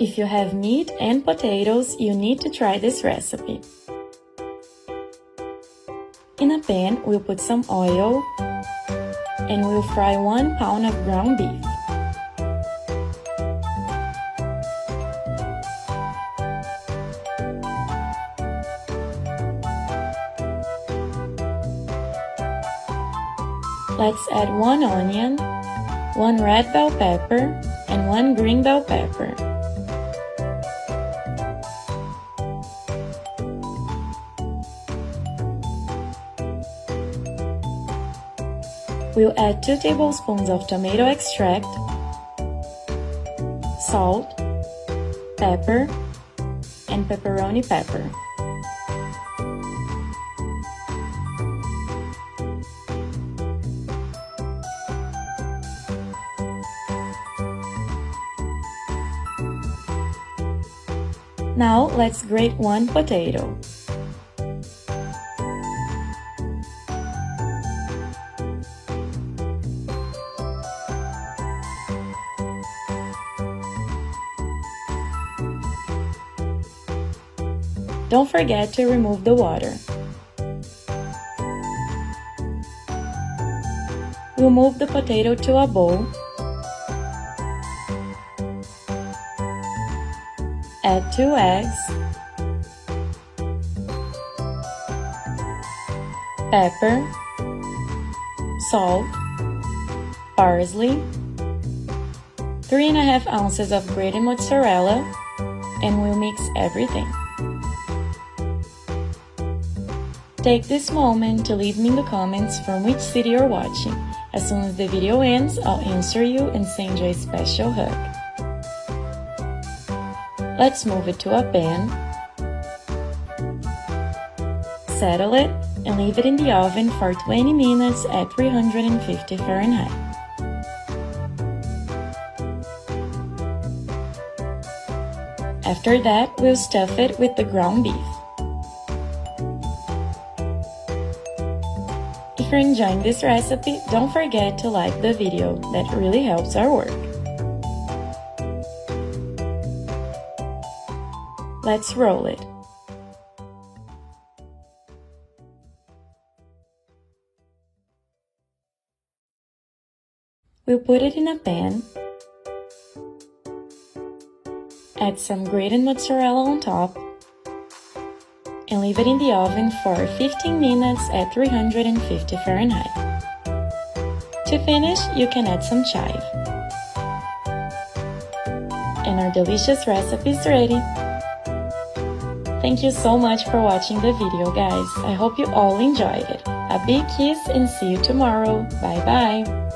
If you have meat and potatoes, you need to try this recipe. In a pan, we'll put some oil and we'll fry 1 pound of ground beef. Let's add 1 onion, 1 red bell pepper, and 1 green bell pepper. We'll add 2 tablespoons of tomato extract, salt, pepper, and pepperoni pepper. Now let's grate 1 potato. Don't forget to remove the water. We'll move the potato to a bowl. Add 2 eggs, pepper, salt, parsley, 3½ ounces of grated mozzarella, and we'll mix everything. Take this moment to leave me in the comments from which city you're watching. As soon as the video ends, I'll answer you and send you a special hug. Let's move it to a pan, settle it, and leave it in the oven for 20 minutes at 350 Fahrenheit. After that, we'll stuff it with the ground beef. If you're enjoying this recipe, don't forget to like the video, that really helps our work. Let's roll it. We'll put it in a pan, add some grated mozzarella on top, and leave it in the oven for 15 minutes at 350 Fahrenheit. To finish, you can add some chive. And our delicious recipe is ready. Thank you so much for watching the video, guys. I hope you all enjoyed it. A big kiss and see you tomorrow. Bye bye!